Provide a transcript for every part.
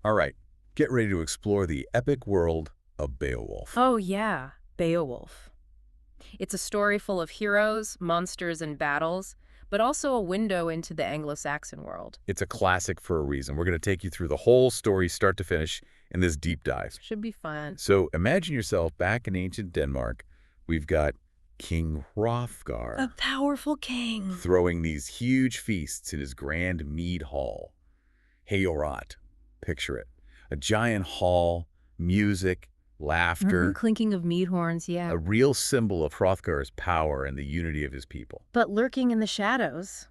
All right, get ready to explore the epic world of Beowulf. Oh, yeah, Beowulf. It's a story full of heroes, monsters, and battles, but also a window into the Anglo-Saxon world. It's a classic for a reason. We're going to take you through the whole story, start to finish, in this deep dive. Should be fun. So imagine yourself back in ancient Denmark. We've got King A Hrothgar powerful king. throwing these huge feasts in his grand mead hall. Heorot, picture it. A giant hall, music, laughter, Clinking of mead horns, yeah. a real symbol of Hrothgar's power and the unity of his people. But lurking in the shadows,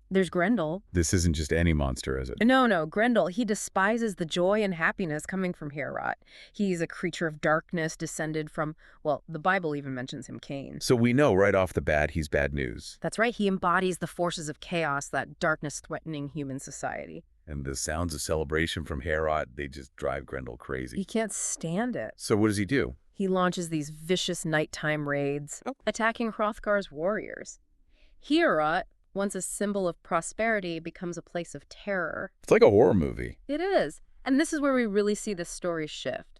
there's Grendel. This isn't just any monster, is it? No, Grendel, he despises the joy and happiness coming from Heorot. He's a creature of darkness descended from, well, the Bible even mentions him Cain. So we know right off the bat he's bad news. That's right, he embodies the forces of chaos, that darkness threatening human society. And the sounds of celebration from Heorot, they just drive Grendel He crazy. can't stand it. So what does he do? He launches these vicious nighttime raids, attacking Hrothgar's warriors. Heorot, once a symbol of prosperity, becomes a place of terror. It's like a horror movie. It is. And this is where we really see the story shift.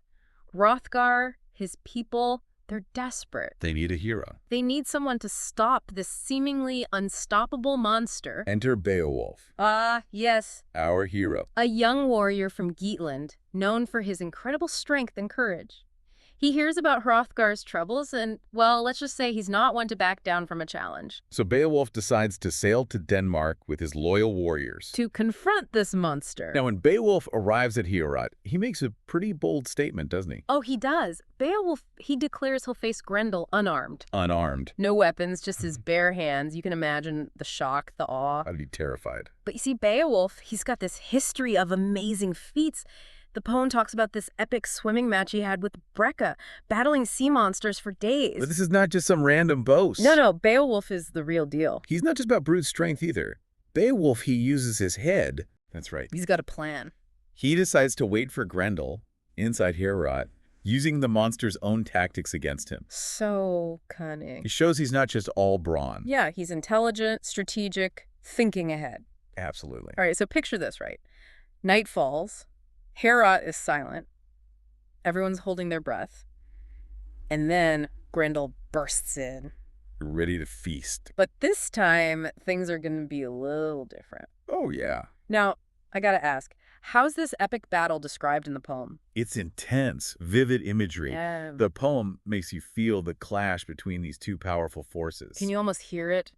Hrothgar, his people, they're desperate. They need a hero. They need someone to stop this seemingly unstoppable monster. Enter Beowulf, Yes, our hero. a young warrior from Geatland, known for his incredible strength and courage. He hears about Hrothgar's troubles and, well, let's just say he's not one to back down from a challenge. So Beowulf decides to sail to Denmark with his loyal warriors. To confront this monster. Now, when Beowulf arrives at Heorot, he makes a pretty bold statement, doesn't he? Oh, he does. Beowulf, he declares he'll face Grendel unarmed. Unarmed. No weapons, just his bare hands. You can imagine the shock, the awe. I'd be terrified. But you see, Beowulf, he's got this history of amazing feats. The poem talks about this epic swimming match he had with Brecca, battling sea monsters for days. But this is not just some random boast. No, Beowulf is the real deal. He's not just about brute strength either. Beowulf, he uses his head. That's right. He's got a plan. He decides to wait for Grendel inside Heorot, using the monster's own tactics against him. So cunning. He shows he's not just all brawn. Yeah, he's intelligent, strategic, thinking ahead. Absolutely. All right, so picture this, right? Night falls. Heorot is silent. Everyone's holding their breath. And then Grendel bursts in. Ready to feast. But this time, things are going to be a little different. Oh, yeah. Now, I gotta ask, how's this epic battle described in the poem? It's intense, vivid imagery. Yeah. The poem makes you feel the clash between these two powerful forces. Can you almost hear it?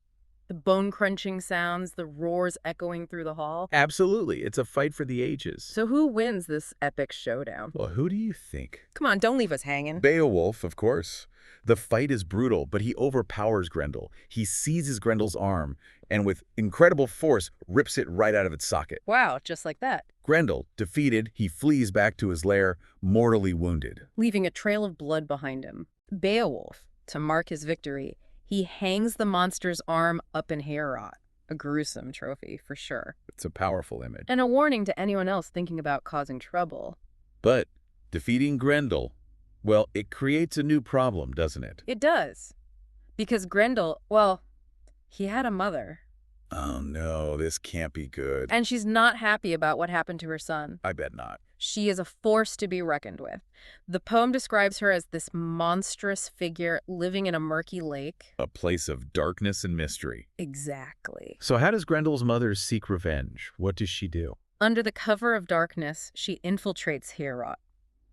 The bone-crunching sounds, the roars echoing through the hall. Absolutely. It's a fight for the ages. So who wins this epic showdown? Well, who do you think? Come on, don't leave us hanging. Beowulf, of course. The fight is brutal, but he overpowers Grendel. He seizes Grendel's arm and with incredible force rips it right out of its socket. Wow, just like that. Grendel, defeated, he flees back to his lair, mortally wounded. Leaving a trail of blood behind him. Beowulf, to mark his victory, he hangs the monster's arm up in Heorot. A gruesome trophy, for sure. It's a powerful image. And a warning to anyone else thinking about causing trouble. But defeating Grendel, well, it creates a new problem, doesn't it? It does. Because Grendel, well, he had a mother. Oh no, this can't be good. And she's not happy about what happened to her son. I bet not. She is a force to be reckoned with. The poem describes her as this monstrous figure living in a murky lake. A place of darkness and mystery. Exactly. So how does Grendel's mother seek revenge? What does she do? Under the cover of darkness, she infiltrates Heorot.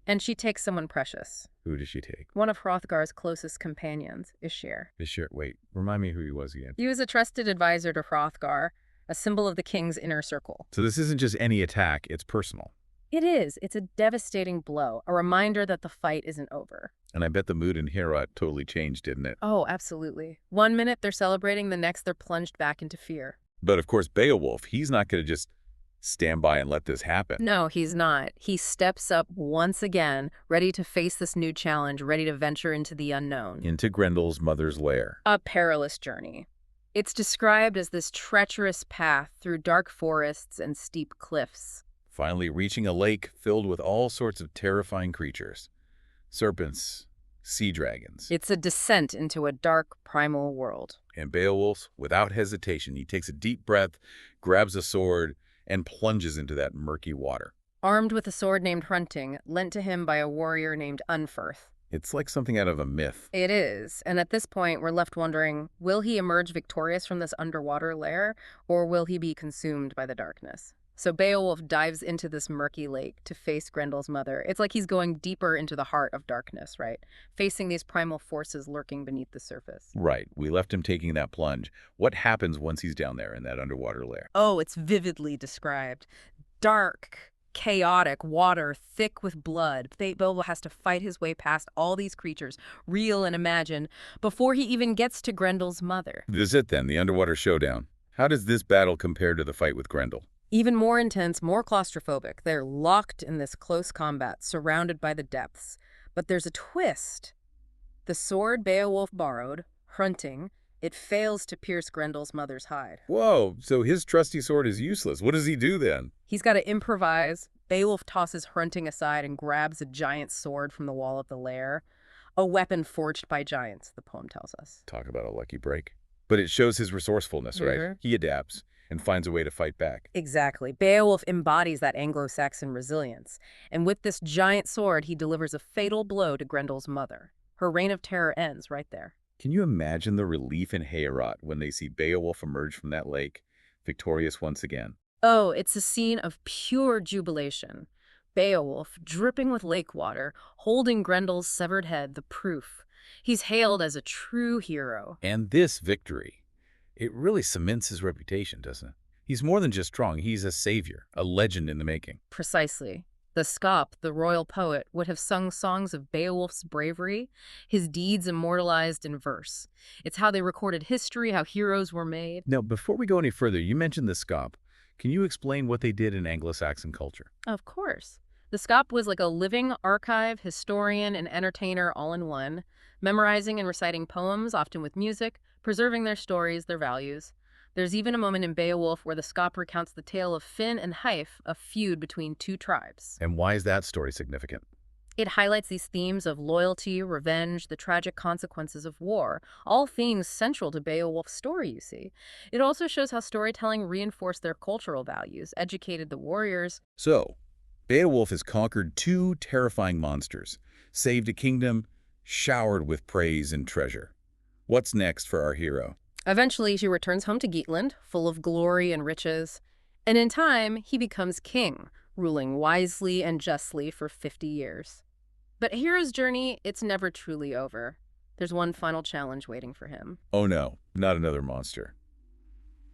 And she takes someone precious. Who does she take? One of Hrothgar's closest companions, Ishir. Wait, remind me who he was again. He was a trusted advisor to Hrothgar, a symbol of the king's inner circle. So this isn't just any attack, it's personal. It is. It's a devastating blow, a reminder that the fight isn't over. And I bet the mood in Heorot totally changed, didn't it? Oh, absolutely. One minute they're celebrating, the next they're plunged back into fear. But of course, Beowulf, he's not going to just stand by and let this happen. No, he's not. He steps up once again, ready to face this new challenge, ready to venture into the unknown. Into Grendel's mother's lair. A perilous journey. It's described as this treacherous path through dark forests and steep cliffs. Finally reaching a lake filled with all sorts of terrifying creatures. Serpents, sea dragons. It's a descent into a dark, primal world. And Beowulf, without hesitation, he takes a deep breath, grabs a sword, and plunges into that murky water. armed with a sword named Hrunting, lent to him by a warrior named Unferth. It's like something out of a myth. It is, and at this point we're left wondering, will he emerge victorious from this underwater lair, or will he be consumed by the darkness? So Beowulf dives into this murky lake to face Grendel's mother. It's like he's going deeper into the heart of darkness, right? Facing these primal forces lurking beneath the surface. Right. We left him taking that plunge. What happens once he's down there in that underwater lair? Oh, it's vividly described. Dark, chaotic water, thick with blood. Beowulf has to fight his way past all these creatures, real and imagined, before he even gets to Grendel's mother. This is it then, the underwater showdown. How does this battle compare to the fight with Grendel? Even more intense, more claustrophobic. They're locked in this close combat, surrounded by the depths. But there's a twist. The sword Beowulf borrowed, Hrunting, it fails to pierce Grendel's mother's hide. Whoa, so his trusty sword is useless. What does he do then? He's got to improvise. Beowulf tosses Hrunting aside and grabs a giant sword from the wall of the lair. A weapon forged by giants, the poem tells us. Talk about a lucky break. But it shows his resourcefulness, right? Mhm. He adapts and finds a way to fight back. Exactly. Beowulf embodies that Anglo-Saxon resilience. And with this giant sword, he delivers a fatal blow to Grendel's mother. Her reign of terror ends right there. Can you imagine the relief in Heorot when they see Beowulf emerge from that lake, victorious once again? Oh, it's a scene of pure jubilation. Beowulf, dripping with lake water, holding Grendel's severed head, the proof. He's hailed as a true hero. And this victory, it really cements his reputation, doesn't it? He's more than just strong. He's a savior, a legend in the making. Precisely. The Scop, the royal poet, would have sung songs of Beowulf's bravery, his deeds immortalized in verse. It's how they recorded history, how heroes were made. Now, before we go any further, you mentioned the Scop. Can you explain what they did in Anglo-Saxon culture? Of course. The Scop was like a living archive, historian, and entertainer all in one, memorizing and reciting poems, often with music, preserving their stories, their values. There's even a moment in Beowulf where the Scop recounts the tale of Finn and Hyf, a feud between two tribes. And why is that story significant? It highlights these themes of loyalty, revenge, the tragic consequences of war, all themes central to Beowulf's story, you see. It also shows how storytelling reinforced their cultural values, educated the warriors. So, Beowulf has conquered two terrifying monsters, saved a kingdom, showered with praise and treasure. What's next for our hero? Eventually, he returns home to Geatland, full of glory and riches. And in time, he becomes king, ruling wisely and justly for 50 years. But hero's journey, it's never truly over. There's one final challenge waiting for him. Oh no, not another monster.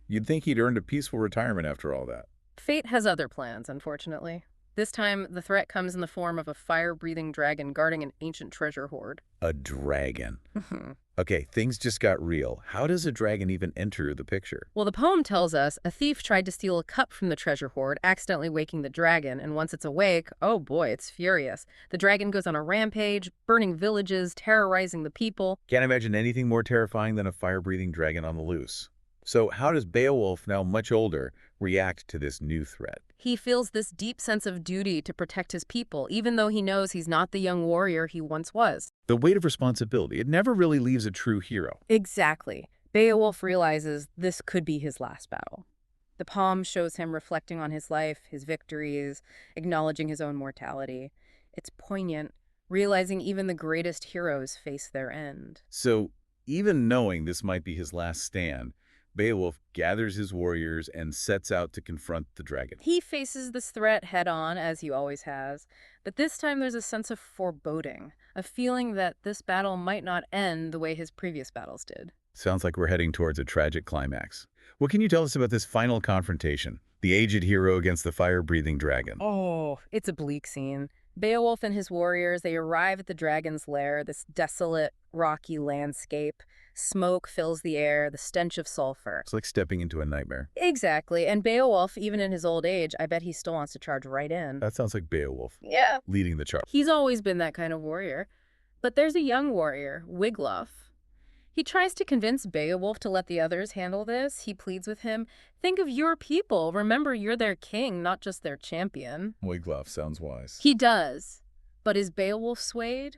You'd think he'd earned a peaceful retirement after all that. Fate has other plans, unfortunately. This time, the threat comes in the form of a fire-breathing dragon guarding an ancient treasure hoard. A dragon. Okay, things just got real. How does a dragon even enter the picture? Well, the poem tells us a thief tried to steal a cup from the treasure hoard, accidentally waking the dragon, and once it's awake, oh boy, it's furious. The dragon goes on a rampage, burning villages, terrorizing the people. Can't imagine anything more terrifying than a fire-breathing dragon on the loose. So how does Beowulf, now much older, react to this new threat? He feels this deep sense of duty to protect his people, even though he knows he's not the young warrior he once was. The weight of responsibility, it never really leaves a true hero. Exactly. Beowulf realizes this could be his last battle. The poem shows him reflecting on his life, his victories, acknowledging his own mortality. It's poignant, realizing even the greatest heroes face their end. So even knowing this might be his last stand, Beowulf gathers his warriors and sets out to confront the dragon. He faces this threat head-on, as he always has, but this time there's a sense of foreboding, a feeling that this battle might not end the way his previous battles did. Sounds like we're heading towards a tragic climax. What can you tell us about this final confrontation? The aged hero against the fire-breathing dragon. Oh, it's a bleak scene. Beowulf and his warriors, they arrive at the dragon's lair, this desolate, rocky landscape. Smoke fills the air, the stench of sulfur. It's like stepping into a nightmare. Exactly, and Beowulf, even in his old age, I bet he still wants to charge right in. That sounds like Beowulf. Yeah. Leading the charge. He's always been that kind of warrior. But there's a young warrior, Wiglaf. He tries to convince Beowulf to let the others handle this. He pleads with him, think of your people. Remember, you're their king, not just their champion. Wiglaf sounds wise. He does. But is Beowulf swayed?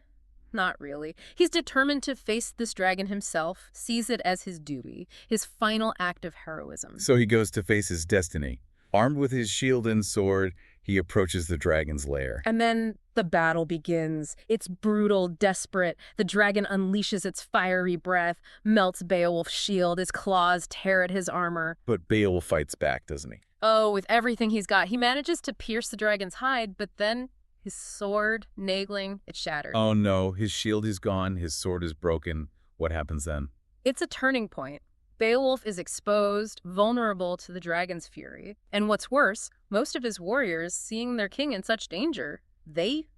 Not really. He's determined to face this dragon himself, sees it as his duty, his final act of heroism. So he goes to face his destiny. Armed with his shield and sword, he approaches the dragon's lair. And then the battle begins. It's brutal, desperate. The dragon unleashes its fiery breath, melts Beowulf's shield, his claws tear at his armor. But Beowulf fights back, doesn't he? Oh, with everything he's got, he manages to pierce the dragon's hide, but then his sword, nagling, it shatters. Oh no, his shield is gone, his sword is broken. What happens then? It's a turning point. Beowulf is exposed, vulnerable to the dragon's fury. And what's worse, most of his warriors, seeing their king in such danger, they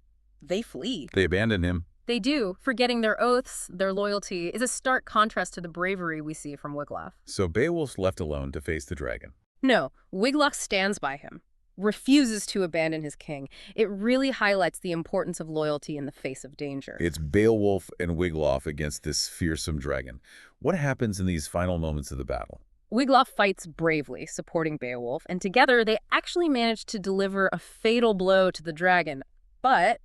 flee. They abandon him. They do. Forgetting their oaths, their loyalty is a stark contrast to the bravery we see from Wiglaf. So Beowulf's left alone to face the dragon. No, Wiglaf stands by him, refuses to abandon his king. It really highlights the importance of loyalty in the face of danger. It's Beowulf and Wiglaf against this fearsome dragon. What happens in these final moments of the battle? Wiglaf fights bravely, supporting Beowulf, and together they actually manage to deliver a fatal blow to the dragon. But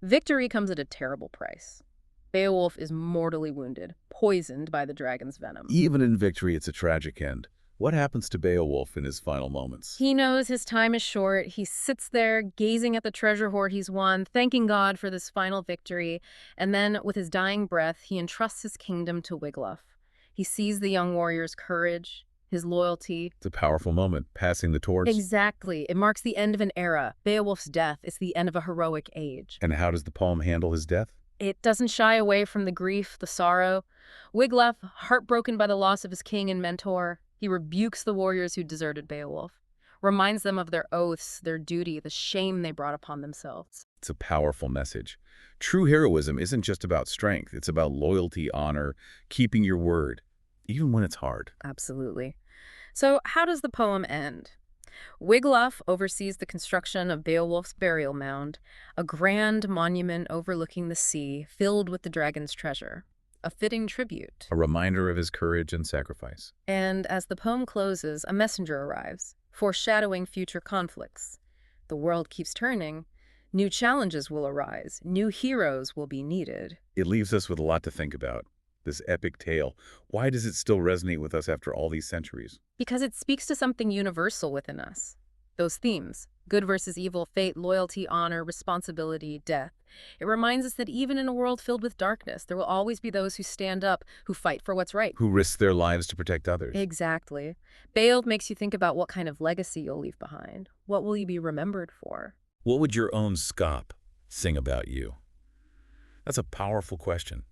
victory comes at a terrible price. Beowulf is mortally wounded, poisoned by the dragon's venom. Even in victory, it's a tragic end. What happens to Beowulf in his final moments? He knows his time is short. He sits there, gazing at the treasure hoard he's won, thanking God for this final victory. And then, with his dying breath, he entrusts his kingdom to Wiglaf. He sees the young warrior's courage, his loyalty. It's a powerful moment, passing the torch. Exactly. It marks the end of an era. Beowulf's death is the end of a heroic age. And how does the poem handle his death? It doesn't shy away from the grief, the sorrow. Wiglaf, heartbroken by the loss of his king and mentor, he rebukes the warriors who deserted Beowulf, reminds them of their oaths, their duty, the shame they brought upon themselves. It's a powerful message. True heroism isn't just about strength. It's about loyalty, honor, keeping your word, even when it's hard. Absolutely. So how does the poem end? Wiglaf oversees the construction of Beowulf's burial mound, a grand monument overlooking the sea, filled with the dragon's treasure. A fitting tribute. A reminder of his courage and sacrifice. And as the poem closes, a messenger arrives, foreshadowing future conflicts. The world keeps turning. New challenges will arise. New heroes will be needed. It leaves us with a lot to think about. This epic tale, why does it still resonate with us after all these centuries? Because it speaks to something universal within us. Those themes, good versus evil, fate, loyalty, honor, responsibility, death. It reminds us that even in a world filled with darkness, there will always be those who stand up, who fight for what's right. Who risk their lives to protect others. Exactly. Beowulf makes you think about what kind of legacy you'll leave behind. What will you be remembered for? What would your own scop sing about you? That's a powerful question.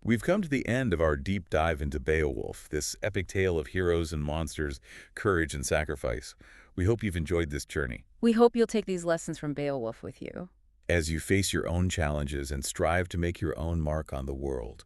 We've come to the end of our deep dive into Beowulf, this epic tale of heroes and monsters, courage and sacrifice. We hope you've enjoyed this journey. We hope you'll take these lessons from Beowulf with you. As you face your own challenges and strive to make your own mark on the world.